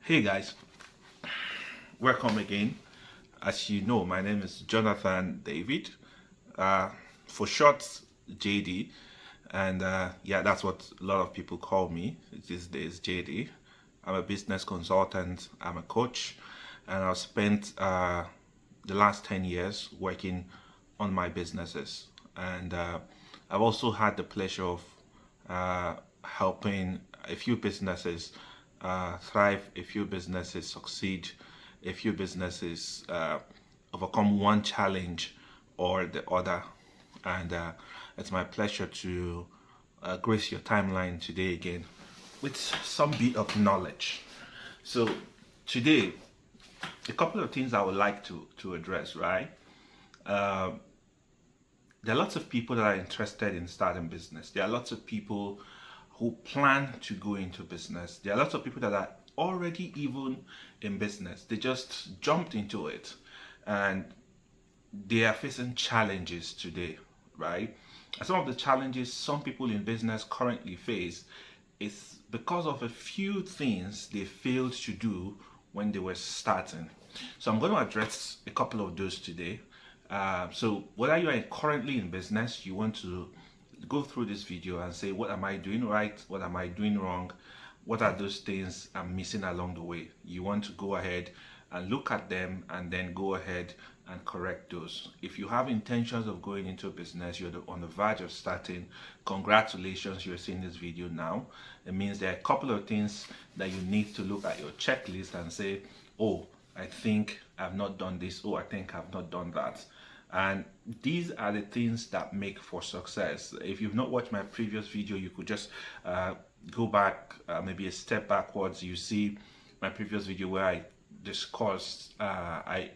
Hey guys, welcome again. As you know, my name is Jonathan David, uh, for short JD, and yeah, that's what a lot of people call me these days, JD. I'm a business consultant, I'm a coach, and I've spent the last 10 years working on my businesses. And I've also had the pleasure of helping a few businesses thrive, a few businesses succeed, a few businesses overcome one challenge or the other. And it's my pleasure to grace your timeline today again with some bit of knowledge. So, today, a couple of things I would like to address, right? There are lots of people that are interested in starting business. There are lots of people who plan to go into business. There are lots of people that are already even in business. They just jumped into it and they are facing challenges today, right? And some of the challenges some people in business currently face is because of a few things they failed to do when they were starting. So I'm going to address a couple of those today. So whether you are currently in business, you want to go through this video and say, what am I doing right? What am I doing wrong? What are those things I'm missing along the way? You want to go ahead and look at them and then go ahead and correct those. If you have intentions of going into business, you're on the verge of starting, congratulations, you're seeing this video now. It means there are a couple of things that you need to look at your checklist and say, oh, I think I've not done this. Oh, I think I've not done that. And these are the things that make for success. If you've not watched my previous video, you could just go back maybe a step backwards. You see my previous video where I discussed, I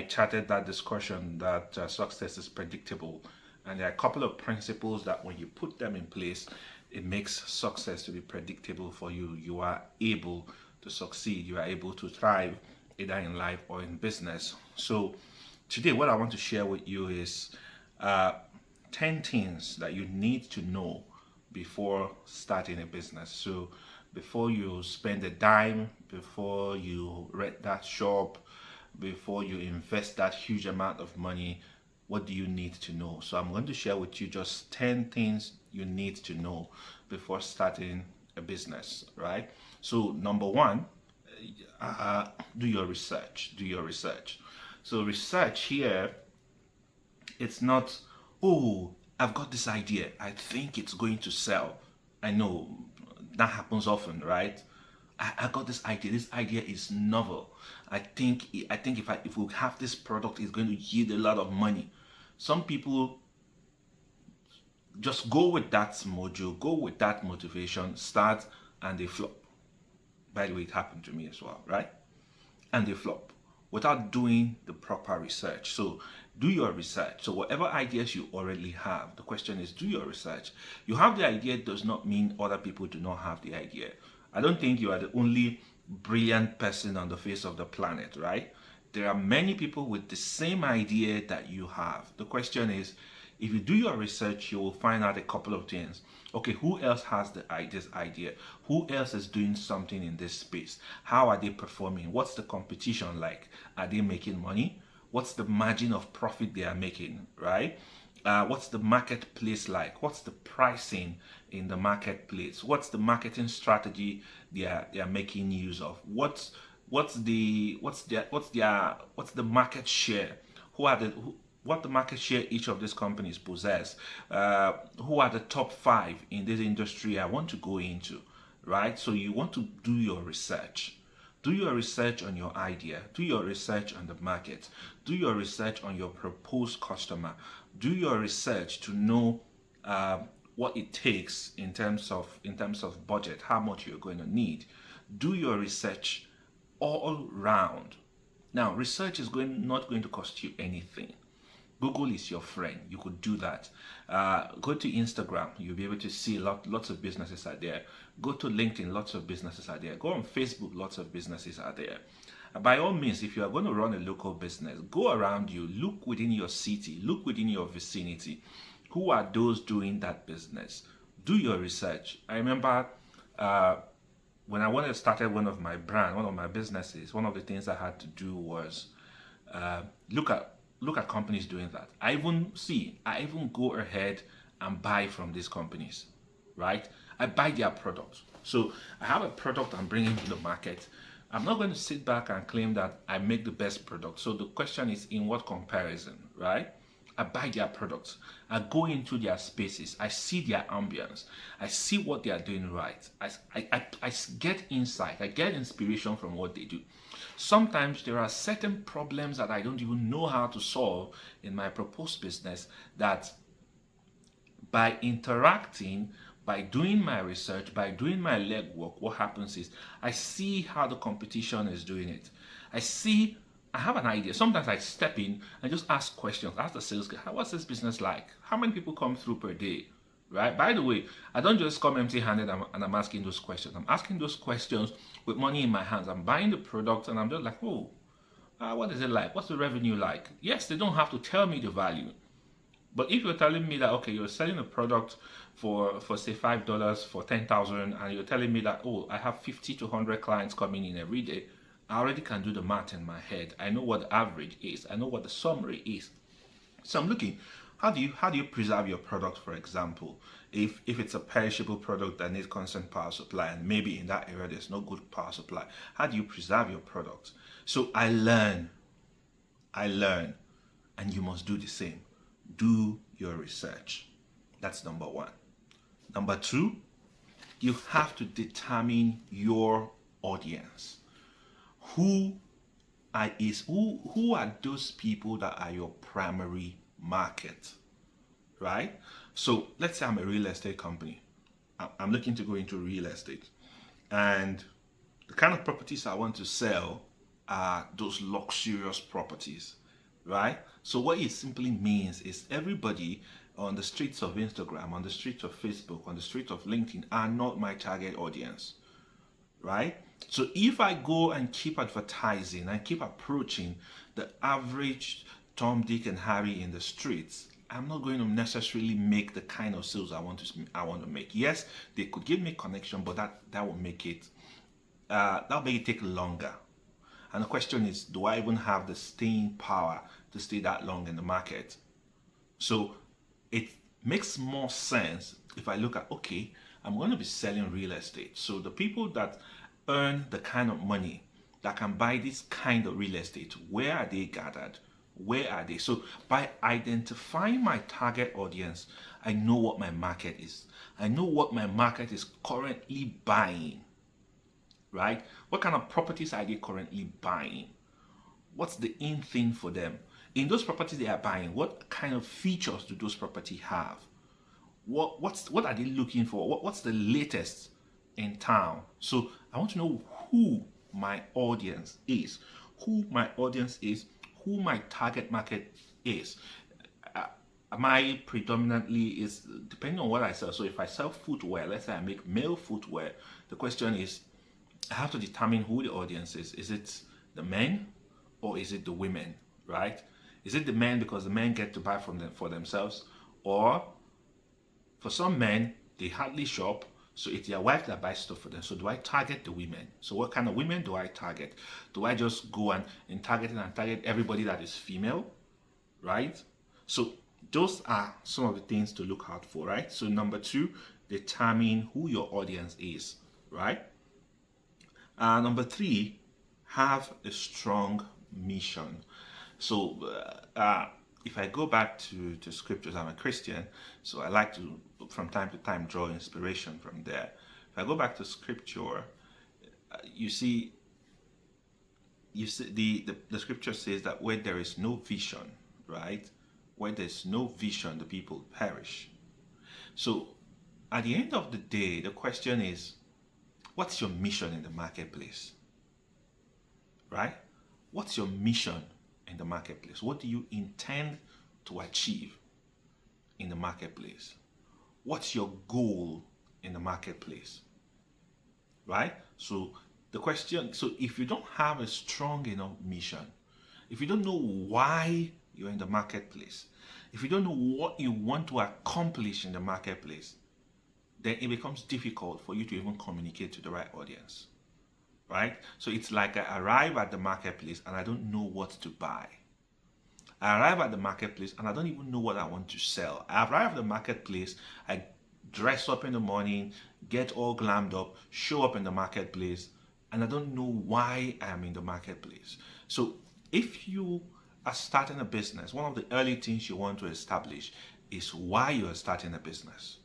charted that discussion that success is predictable. And there are a couple of principles that when you put them in place, it makes success to be predictable for you. You are able to succeed, you are able to thrive either in life or in business. So today what I want to share with you is 10 things that you need to know before starting a business. So before you spend a dime, before you rent that shop, before you invest that huge amount of money, what do you need to know? So I'm going to share with you just 10 things you need to know before starting a business, right? So number one, do your research. Do your research. So research here, it's not, oh, I've got this idea. I think it's going to sell. I know that happens often, right? I got this idea. This idea is novel. I think if we have this product, it's going to yield a lot of money. Some people just go with that mojo, go with that motivation, start, and they flop. By the way, it happened to me as well, right? And they flop without doing the proper research. So do your research. So whatever ideas you already have, the question is, do your research. You have the idea does not mean other people do not have the idea. I don't think you are the only brilliant person on the face of the planet, right? There are many people with the same idea that you have. The question is, if you do your research, you will find out a couple of things. Okay, who else has this idea? Who else is doing something in this space? How are they performing? What's the competition like? Are they making money? What's the margin of profit they are making, right? What's the marketplace like? What's the pricing in the marketplace? What's the marketing strategy they are making use of? What's the market share? What the market share each of these companies possess? Who are the top 5 in this industry I want to go into, right? So you want to do your research. Do your research on your idea. Do your research on the market. Do your research on your proposed customer. Do your research to know what it takes in terms of budget, how much you're going to need. Do your research all round. Now, research is not going to cost you anything. Google is your friend. You could do that. Go to Instagram. You'll be able to see lots of businesses are there. Go to LinkedIn. Lots of businesses are there. Go on Facebook. Lots of businesses are there. By all means, if you are going to run a local business, go around you. Look within your city. Look within your vicinity. Who are those doing that business? Do your research. I remember when I wanted to start one of my businesses, one of the things I had to do was uh, look at companies doing that. I even go ahead and buy from these companies, right? I buy their products. So I have a product I'm bringing to the market. I'm not going to sit back and claim that I make the best product. So the question is, in what comparison, right? I buy their products. I go into their spaces. I see their ambience. I see what they are doing right. I get insight. I get inspiration from what they do. Sometimes there are certain problems that I don't even know how to solve in my proposed business that by interacting, by doing my research, by doing my legwork, what happens is I see how the competition is doing it. I have an idea. Sometimes I step in and just ask questions, ask the sales guy, what's this business like? How many people come through per day? Right? By the way, I don't just come empty handed and I'm asking those questions. I'm asking those questions with money in my hands. I'm buying the product and I'm just like, oh, what is it like? What's the revenue like? Yes, they don't have to tell me the value. But if you're telling me that okay, you're selling a product for say $5 for 10,000, and you're telling me that oh, I have 50 to 100 clients coming in every day, I already can do the math in my head. I know what the average is. I know what the summary is. So I'm looking. How do you preserve your product, for example, if it's a perishable product that needs constant power supply, and maybe in that area there's no good power supply? How do you preserve your product? So I learn, and you must do the same. Do your research. That's number one. Number two, you have to determine your audience. Who who are those people that are your primary market, right? So let's say I'm a real estate company. I'm looking to go into real estate, and the kind of properties I want to sell are those luxurious properties, right? So what it simply means is everybody on the streets of Instagram, on the streets of Facebook, on the streets of LinkedIn are not my target audience, right? So if I go and keep advertising and keep approaching the average Tom, Dick, and Harry in the streets, I'm not going to necessarily make the kind of sales I want to make. Yes, they could give me connection, but that will make it that'll make it take longer. And the question is, do I even have the staying power to stay that long in the market? So it makes more sense if I look at, okay, I'm going to be selling real estate. So the people that earn the kind of money that can buy this kind of real estate, where are they gathered? Where are they? So by identifying my target audience, I know what my market is. I know what my market is currently buying, right? What kind of properties are they currently buying? What's the in thing for them? In those properties they are buying, what kind of features do those properties have? What are they looking for? What's the latest in town? So I want to know who my audience is, who my audience is, who my target market is. My predominantly is depending on what I sell. So if I sell footwear, let's say I make male footwear, the question is I have to determine who the audience is. Is it the men or is it the women, right? Is it the men because the men get to buy from them for themselves, or for some men they hardly shop, so it's their wife that buys stuff for them. So do I target the women? So what kind of women do I target? Do I just go and target everybody that is female, right? So those are some of the things to look out for, right? So number two, determine who your audience is, right? Number three, have a strong mission. So if I go back to scriptures, I'm a Christian, so I like to from time to time draw inspiration from there. If I go back to scripture, you see the scripture says that where there is no vision, right? Where there's no vision, the people perish. So at the end of the day, the question is, what's your mission in the marketplace? Right? What's your mission in the marketplace? What do you intend to achieve in the marketplace? What's your goal in the marketplace? Right? So the question, so if you don't have a strong enough mission, if you don't know why you're in the marketplace, if you don't know what you want to accomplish in the marketplace, then it becomes difficult for you to even communicate to the right audience, right? So it's like I arrive at the marketplace and I don't know what to buy. I arrive at the marketplace and I don't even know what I want to sell. I arrive at the marketplace, I dress up in the morning, get all glammed up, show up in the marketplace, and I don't know why I'm in the marketplace. So if you are starting a business, one of the early things you want to establish is why you are starting a business.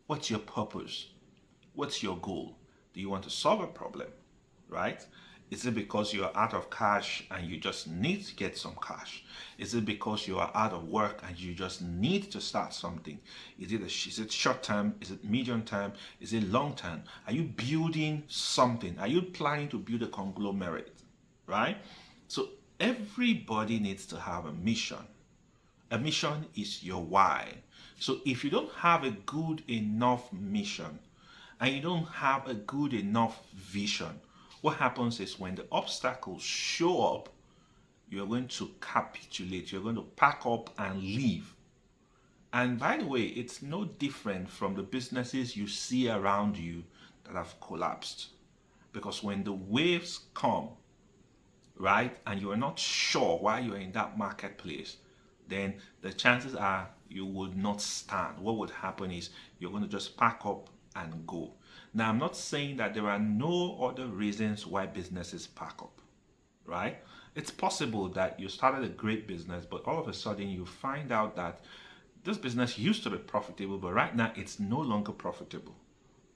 What's your purpose? What's your goal? Do you want to solve a problem, right? Is it because you are out of cash and you just need to get some cash? Is it because you are out of work and you just need to start something? Is it short term? Is it medium term? Is it long term? Are you building something? Are you planning to build a conglomerate, right? So everybody needs to have a mission. A mission is your why. So if you don't have a good enough mission and you don't have a good enough vision, what happens is when the obstacles show up, you're going to capitulate, you're going to pack up and leave. And by the way, it's no different from the businesses you see around you that have collapsed. Because when the waves come, right, and you are not sure why you're in that marketplace, then the chances are you would not stand. What would happen is you're going to just pack up and go. Now, I'm not saying that there are no other reasons why businesses pack up, right? It's possible that you started a great business, but all of a sudden you find out that this business used to be profitable, but right now it's no longer profitable,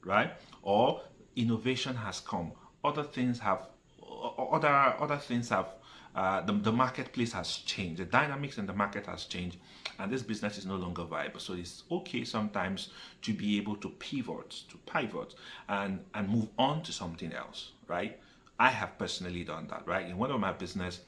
right? Or innovation has come. Other things have the marketplace has changed, the dynamics in the market has changed, and this business is no longer viable. So it's okay sometimes to be able to pivot and move on to something else, right? I have personally done that, right? In one of my business,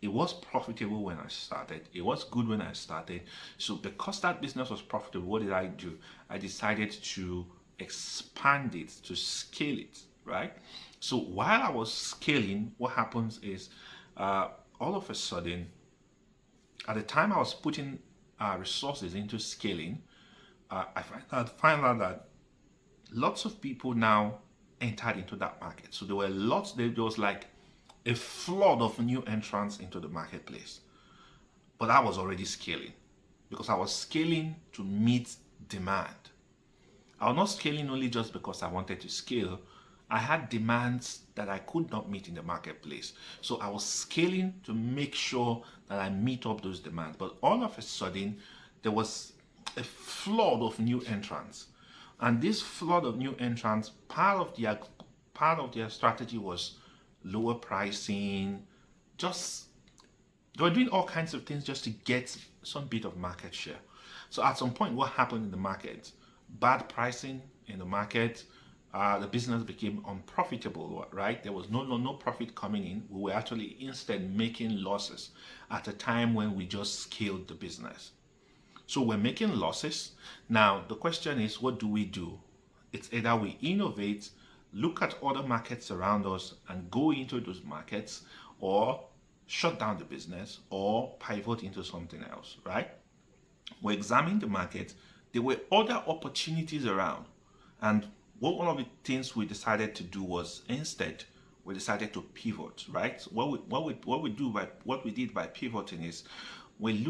it was profitable when I started. It was good when I started. So because that business was profitable, what did I do? I decided to expand it, to scale it, right? So while I was scaling, what happens is all of a sudden, at the time I was putting resources into scaling, I find out that lots of people now entered into that market. So there was like a flood of new entrants into the marketplace. But I was already scaling because I was scaling to meet demand. I was not scaling only just because I wanted to scale. I had demands that I could not meet in the marketplace. So I was scaling to make sure that I meet up those demands. But all of a sudden, there was a flood of new entrants. And this flood of new entrants, part of their strategy was lower pricing. They were doing all kinds of things just to get some bit of market share. So at some point, what happened in the market? Bad pricing in the market. The business became unprofitable, right? There was no profit coming in. We were actually instead making losses at a time when we just scaled the business. So we're making losses. Now, the question is, what do? It's either we innovate, look at other markets around us and go into those markets, or shut down the business or pivot into something else, right? We examined the market. There were other opportunities around. And one of the things we decided to do was instead we decided to pivot, right? So what we did by pivoting is we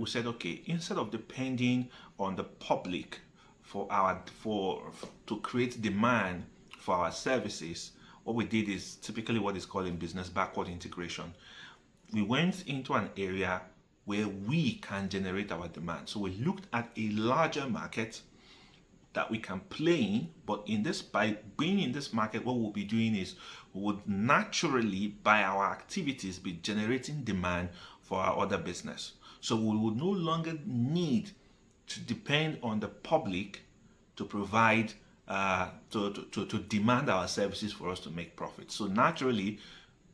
said, okay, instead of depending on the public to create demand for our services, what we did is typically what is called in business backward integration. We went into an area where we can generate our demand. So we looked at a larger market that we can play in, but by being in this market, what we'll be doing is we would naturally, by our activities, be generating demand for our other business. So we would no longer need to depend on the public to provide to demand our services for us to make profit. So naturally,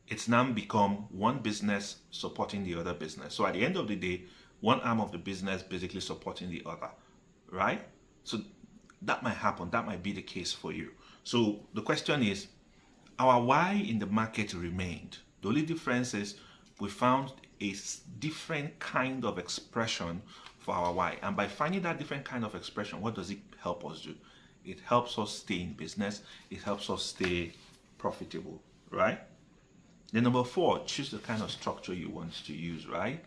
it's now become one business supporting the other business. So at the end of the day, one arm of the business basically supporting the other, right? So that might happen. That might be the case for you. So the question is, our why in the market remained. The only difference is we found a different kind of expression for our why. And by finding that different kind of expression, what does it help us do? It helps us stay in business. It helps us stay profitable, right? Then number 4, choose the kind of structure you want to use, right?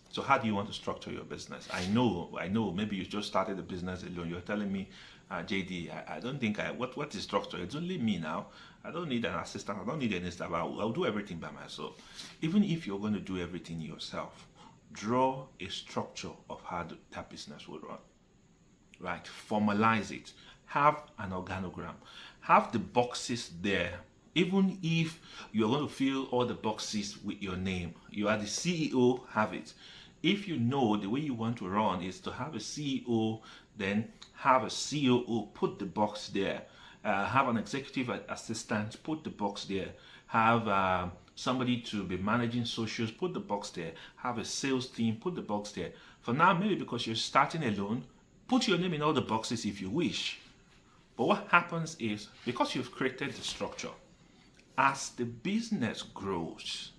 So how do you want to structure your business? I know, maybe you just started a business alone. You're telling me, JD, I don't think what is structure? It's only me now. I don't need an assistant. I don't need any staff. I'll do everything by myself. Even if you're going to do everything yourself, draw a structure of how that business will run, right? Formalize it. Have an organogram. Have the boxes there. Even if you're going to fill all the boxes with your name, you are the CEO, have it. If you know the way you want to run is to have a CEO, then have a COO, put the box there. Have an executive assistant, put the box there. Have somebody to be managing socials, put the box there. Have a sales team, put the box there. For now, maybe because you're starting alone, put your name in all the boxes if you wish. But what happens is, because you've created the structure, as the business grows,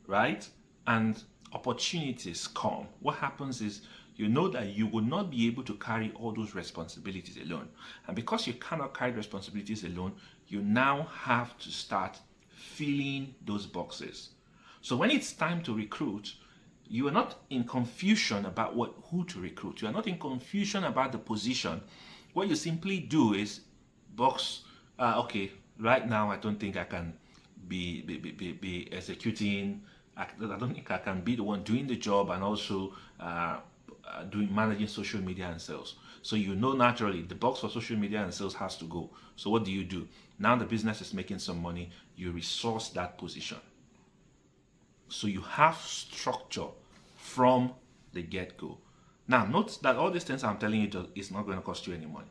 right, and opportunities come, what happens is you know that you will not be able to carry all those responsibilities alone. And because you cannot carry responsibilities alone, you now have to start filling those boxes. So when it's time to recruit, you are not in confusion about who to recruit. You are not in confusion about the position. What you simply do is box, okay, right now I don't think I can be executing. I don't think I can be the one doing the job and also managing social media and sales. So you know naturally the box for social media and sales has to go. So what do? Now the business is making some money, you resource that position. So you have structure from the get-go. Now note that all these things I'm telling you is not going to cost you any money.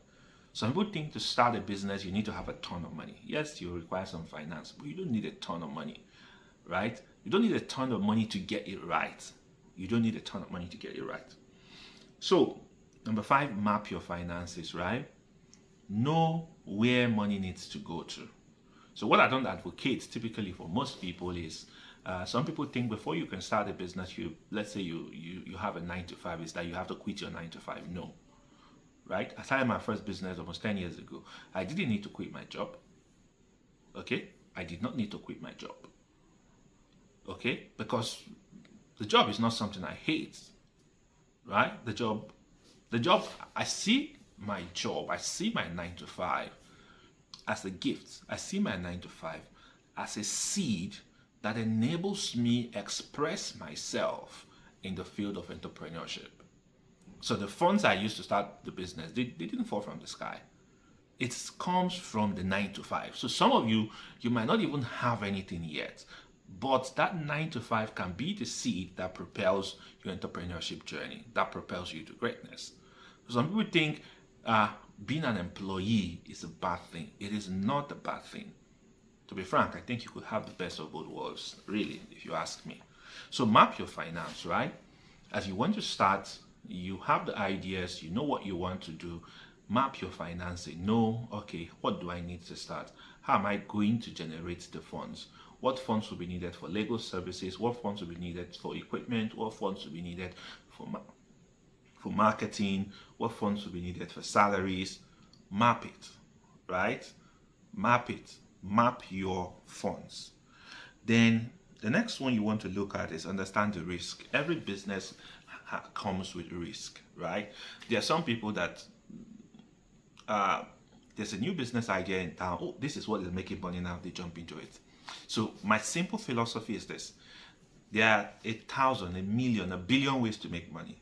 Some people think to start a business you need to have a ton of money. Yes, you require some finance, but you don't need a ton of money, right? You don't need a ton of money to get it right. You don't need a ton of money to get it right. So, number 5, map your finances, right? Know where money needs to go to. So what I don't advocate typically for most people is, some people think before you can start a business, let's say you have a 9-to-5, is that you have to quit your 9-to-5. No. Right? I started my first business almost 10 years ago. I didn't need to quit my job. Okay? I did not need to quit my job. Okay? Because the job is not something I hate. Right? The job, I see my job, I see my 9-to-5 as a gift. I see my 9-to-5 as a seed that enables me express myself in the field of entrepreneurship. So the funds I used to start the business, they didn't fall from the sky. It comes from the 9-to-5. So some of you might not even have anything yet, but that 9-to-5 can be the seed that propels your entrepreneurship journey, that propels you to greatness. Some people think being an employee is a bad thing. It is not a bad thing. To be frank, I think you could have the best of both worlds, really, if you ask me. So map your finance, right? As you want to start, you have the ideas, you know what you want to do, map your financing, know, okay, what do I need to start? How am I going to generate the funds? What funds will be needed for legal services? What funds will be needed for equipment? What funds will be needed for marketing? What funds will be needed for salaries? Map it, right? Map it. Map your funds. Then the next one you want to look at is understand the risk. Every business comes with risk, right? There are some people that there's a new business idea in town. Oh, this is what is making money now. They jump into it. So my simple philosophy is this: there are 1,000, 1,000,000, 1,000,000,000 ways to make money,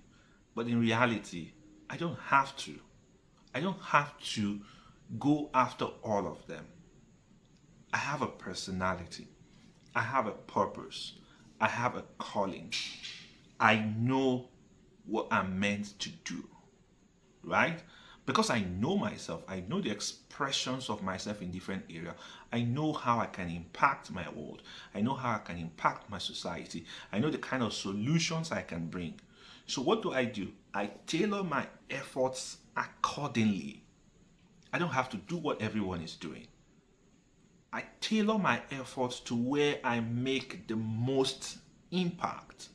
but in reality, I don't have to go after all of them. I have a personality. I have a purpose. I have a calling. I know what I'm meant to do, right? Because I know myself, I know the expressions of myself in different areas. I know how I can impact my world. I know how I can impact my society. I know the kind of solutions I can bring. So what do? I tailor my efforts accordingly. I don't have to do what everyone is doing. I tailor my efforts to where I make the most impact,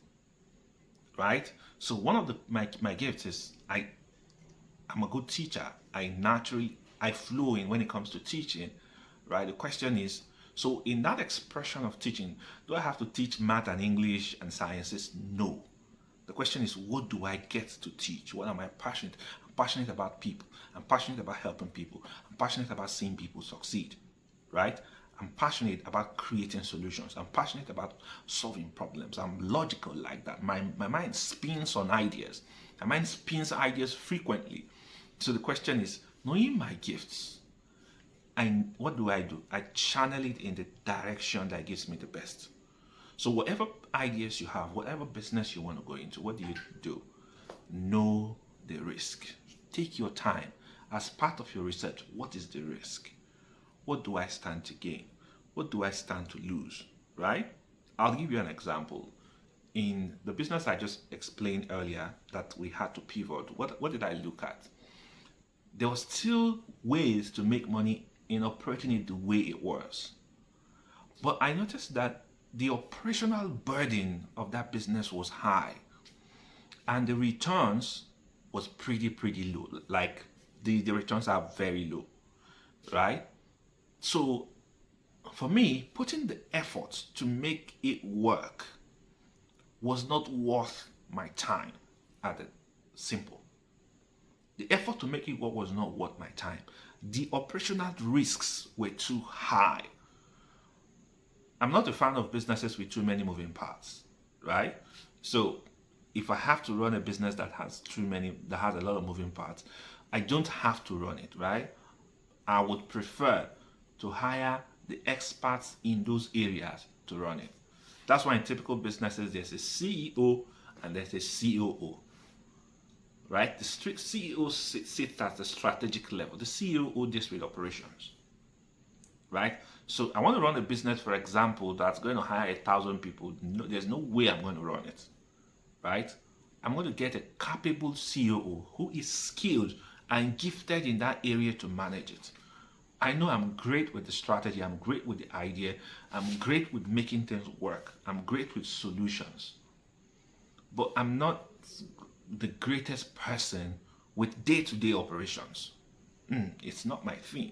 right? So one of my gifts is I'm a good teacher. I naturally I flow in when it comes to teaching, right? The question is, so in that expression of teaching, do I have to teach math and English and sciences? No. The question is, what do I get to teach? What am I passionate? I'm passionate about people. I'm passionate about helping people. I'm passionate about seeing people succeed, right? I'm passionate about creating solutions. I'm passionate about solving problems. I'm logical like that. My mind spins on ideas. My mind spins ideas frequently. So the question is, knowing my gifts, and what do? I channel it in the direction that gives me the best. So whatever ideas you have, whatever business you want to go into, what do you do? Know the risk. Take your time. As part of your research, what is the risk? What do I stand to gain? What do I stand to lose? Right? I'll give you an example. In the business I just explained earlier that we had to pivot, what did I look at? There were still ways to make money in operating it the way it was. But I noticed that the operational burden of that business was high and the returns was pretty low. Like the returns are very low, right? So for me, putting the effort to make it work was not worth my time. At it simple. The effort to make it work was not worth my time. The operational risks were too high. I'm not a fan of businesses with too many moving parts, right? So if I have to run a business that has a lot of moving parts, I don't have to run it, right? I would prefer to hire the experts in those areas to run it. That's why in typical businesses, there's a CEO and there's a COO, right? The strict CEO sits at the strategic level. The COO deals with operations, right? So I want to run a business, for example, that's going to hire 1,000 people. No, there's no way I'm going to run it, right? I'm going to get a capable COO who is skilled and gifted in that area to manage it. I know I'm great with the strategy, I'm great with the idea, I'm great with making things work, I'm great with solutions. But I'm not the greatest person with day-to-day operations. It's not my thing,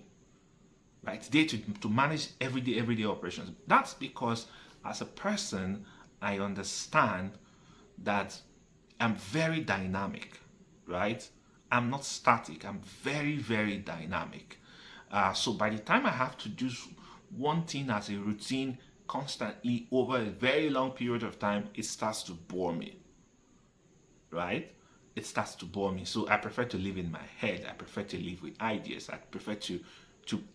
right? To manage everyday operations. That's because as a person, I understand that I'm very dynamic, right? I'm not static, I'm very dynamic. So by the time I have to do one thing as a routine constantly over a very long period of time, it starts to bore me, right? It starts to bore me. So I prefer to live in my head. I prefer to live with ideas. I prefer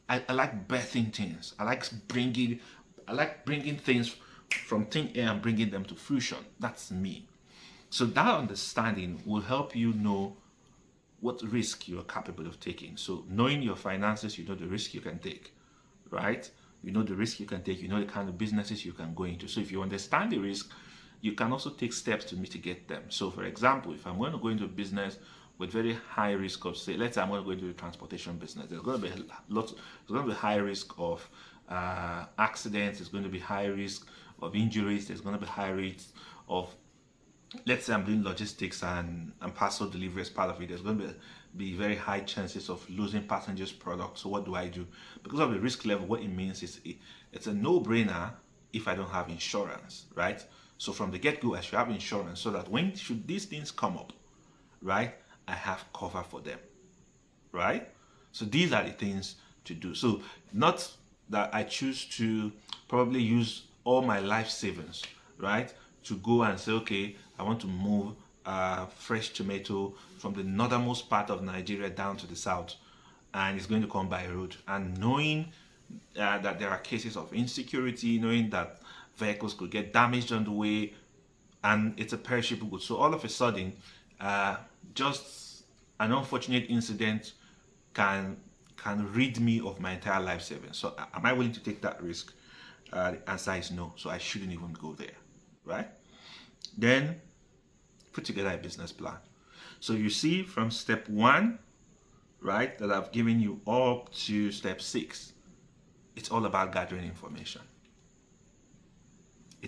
I like birthing things. I like bringing things from thin air and bringing them to fruition. That's me. So that understanding will help you know what risk you're capable of taking. So knowing your finances, you know the risk you can take, right? You know the risk you can take, you know the kind of businesses you can go into. So if you understand the risk, you can also take steps to mitigate them. So for example, if I'm going to go into a business with very high risk of, say, let's say I'm going to go into the transportation business, there's going to be high risk of accidents, there's going to be high risk of injuries, there's going to be high risk of, let's say I'm doing logistics and parcel delivery as part of it, there's going to be very high chances of losing passengers' products. So what do I do? Because of the risk level, what it means is it's a no-brainer if I don't have insurance, right? So from the get-go, I should have insurance so that should these things come up, right, I have cover for them, right? So these are the things to do. So not that I choose to probably use all my life savings, right, to go and say, okay, I want to move fresh tomato from the northernmost part of Nigeria down to the south, and it's going to come by road. And knowing that there are cases of insecurity, knowing that vehicles could get damaged on the way, and it's a perishable good. So all of a sudden, just an unfortunate incident can rid me of my entire life savings. So am I willing to take that risk? The answer is no. So I shouldn't even go there, right? Then put together a business plan. So you see from step 1, right, that I've given you up to step 6, it's all about gathering information.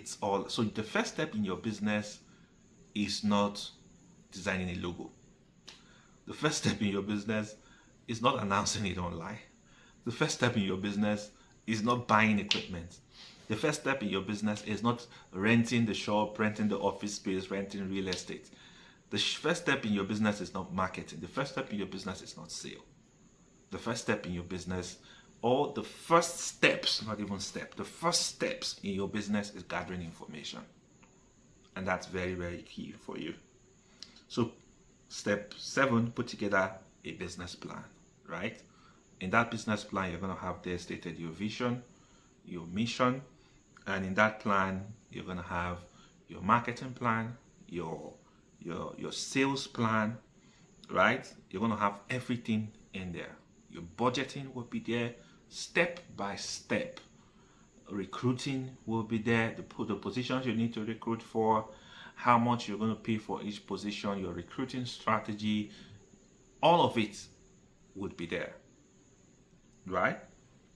So the first step in your business is not designing a logo. The first step in your business is not announcing it online. The first step in your business is not buying equipment. The first step in your business is not renting the shop, renting the office space, renting real estate. The first step in your business is not marketing. The first step in your business is not sale. The first step in your business, or the first steps, not even step, the first steps in your business is gathering information. And that's very, very key for you. So step 7, put together a business plan, right? In that business plan, you're going to have there stated your vision, your mission, and in that plan, you're going to have your marketing plan, your sales plan, right? You're going to have everything in there. Your budgeting will be there, step by step. Recruiting will be there, the positions you need to recruit for, how much you're going to pay for each position, your recruiting strategy, all of it would be there, right?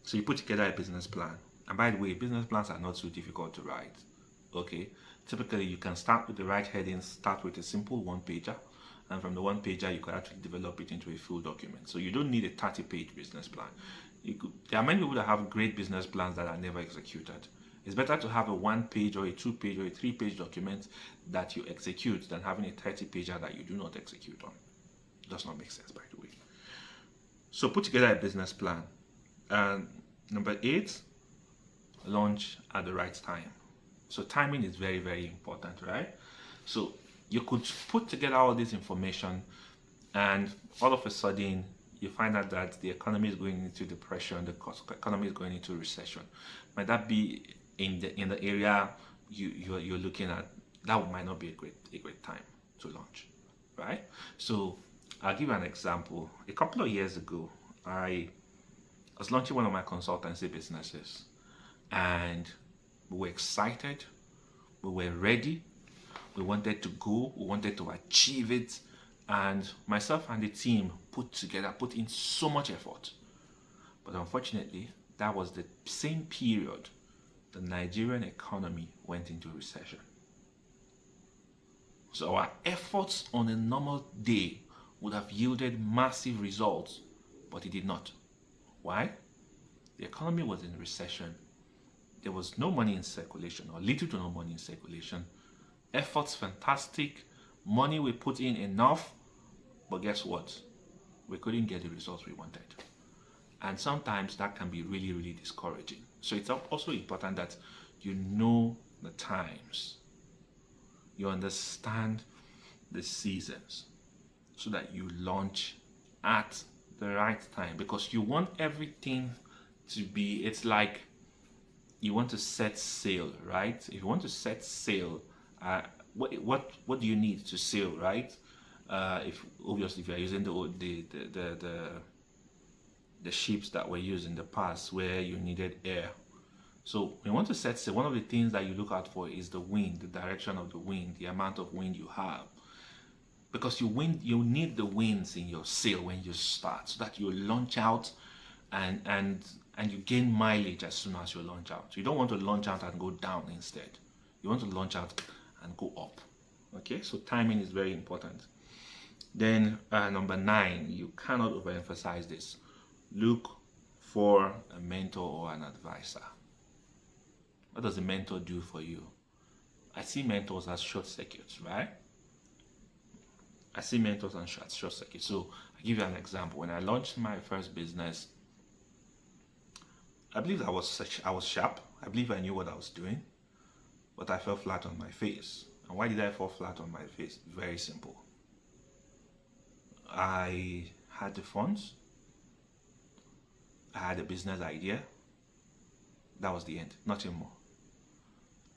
So you put together a business plan. And by the way, business plans are not so difficult to write, okay? Typically, you can start with the right headings, start with a simple one-pager, and from the one-pager, you can actually develop it into a full document. So you don't need a 30-page business plan. There are many people that have great business plans that are never executed. It's better to have a 1-page or a 2-page or a 3-page document that you execute than having a 30-pager that you do not execute on. Does not make sense, by the way. So put together a business plan. And number 8, launch at the right time. So timing is very, very important, right? So you could put together all this information and all of a sudden you find out that the economy is going into depression, the economy is going into recession. Might that be in the area you're looking at? That might not be a great time to launch, right? So I'll give you an example. A couple of years ago, I was launching one of my consultancy businesses, and we were excited, we were ready, we wanted to go, we wanted to achieve it, and myself and the team put in so much effort. But unfortunately, that was the same period the Nigerian economy went into recession. So our efforts on a normal day would have yielded massive results, but it did not. Why? The economy was in recession. There was no money in circulation, or little to no money in circulation. Efforts fantastic, money we put in enough, but guess what? We couldn't get the results we wanted. And sometimes that can be really, really discouraging. So it's also important that you know the times, you understand the seasons, so that you launch at the right time, because you want everything to be, it's like you want to set sail, right? If you want to set sail, what do you need to sail, right? If obviously if you're using the ships that were used in the past where you needed air. So when you want to set sail, one of the things that you look out for is the wind, the direction of the wind, the amount of wind you have. Because you need the winds in your sail when you start, so that you launch out and you gain mileage as soon as you launch out. So you don't want to launch out and go down instead. You want to launch out and go up. Okay, so timing is very important. Then number 9, you cannot overemphasize this. Look for a mentor or an advisor. What does a mentor do for you? I see mentors as short circuits, right? I see mentors as short circuits. So I'll give you an example. When I launched my first business, I believe I was sharp. I believe I knew what I was doing, but I fell flat on my face. And why did I fall flat on my face? Very simple. I had the funds. I had a business idea. That was the end. Nothing more.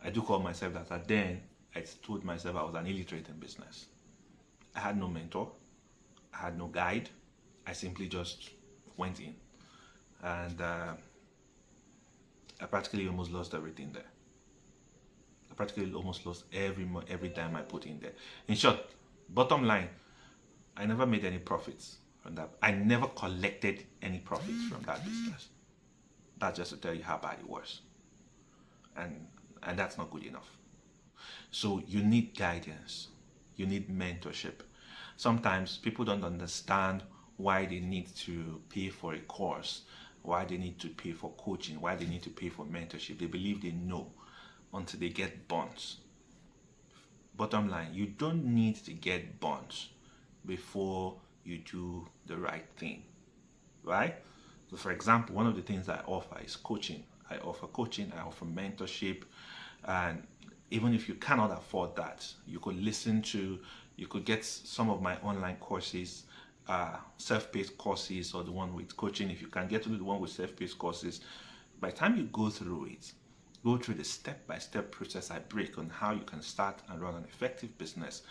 I do call myself that. Then I told myself I was an illiterate in business. I had no mentor. I had no guide. I simply just went in. And I practically almost lost everything there. I practically almost lost every time I put in there. In short, bottom line, I never made any profits from that. I never collected any profits from that business. That's just to tell you how bad it was. And that's not good enough. So you need guidance. You need mentorship. Sometimes people don't understand why they need to pay for a course, why they need to pay for coaching, why they need to pay for mentorship. They believe they know until they get burnt. Bottom line, you don't need to get burnt before you do the right thing, right? So for example, one of the things I offer is coaching. I offer coaching, I offer mentorship, and even if you cannot afford that, you could get some of my online courses, self-paced courses, or the one with coaching. If you can get to the one with self-paced courses, by the time you go through it, go through the step-by-step process I break on how you can start and run an effective business.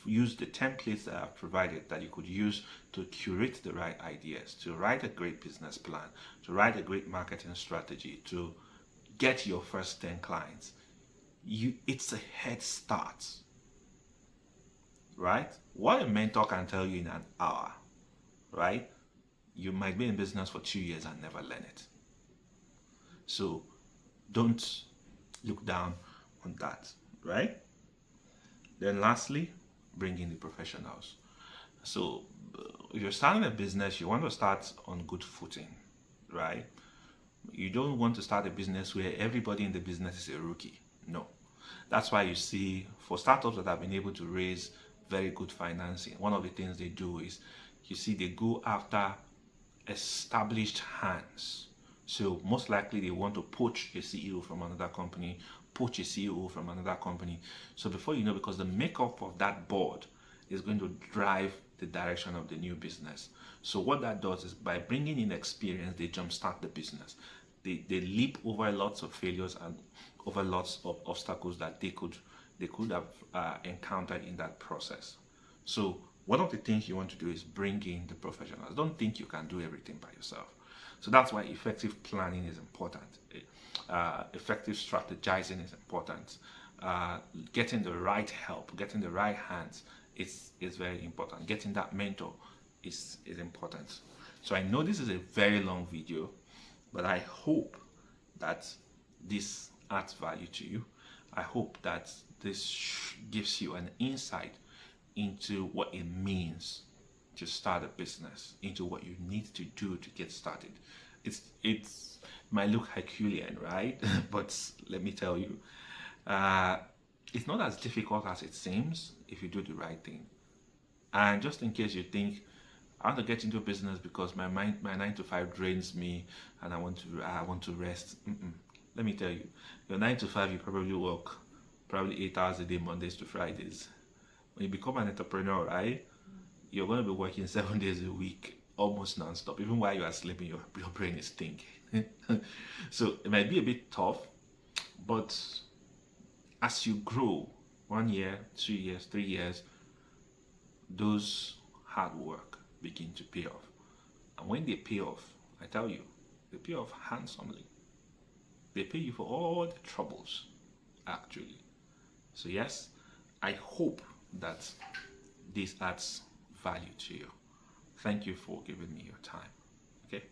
Use the templates that I've provided that you could use to curate the right ideas, to write a great business plan, to write a great marketing strategy, to get your first 10 clients. It's a head start, right? What a mentor can tell you in an hour, right? You might be in business for 2 years and never learn it. So don't look down on that, right? Then lastly, bring in the professionals. So if you're starting a business, you want to start on good footing, right? You don't want to start a business where everybody in the business is a rookie. No. That's why you see for startups that have been able to raise very good financing, one of the things they do is you see they go after established hands. So most likely they want to poach a CEO from another company, poach a CEO from another company. So before you know, because the makeup of that board is going to drive the direction of the new business. So what that does is by bringing in experience, they jumpstart the business. They leap over lots of failures and over lots of obstacles that they could have encountered in that process. So one of the things you want to do is bring in the professionals. Don't think you can do everything by yourself. So that's why effective planning is important. Effective strategizing is important. Getting the right help, getting the right hands is very important. Getting that mentor is important. So I know this is a very long video, but I hope that this adds value to you. I hope that this gives you an insight into what it means to start a business, into what you need to do to get started. It might look Herculean, right? But let me tell you, it's not as difficult as it seems if you do the right thing. And just in case you think, I want to get into business because my 9 to 5 drains me and I want to rest. Let me tell you, your 9 to 5, you probably work 8 hours a day, Mondays to Fridays. When you become an entrepreneur, right, you're going to be working 7 days a week, almost non-stop. Even while you are sleeping, your brain is thinking. So it might be a bit tough, but as you grow, 1 year, 2 years, 3 years, those hard work begin to pay off. And when they pay off, I tell you, they pay off handsomely. They pay you for all the troubles, actually. So yes, I hope that this adds value to you. Thank you for giving me your time. Okay.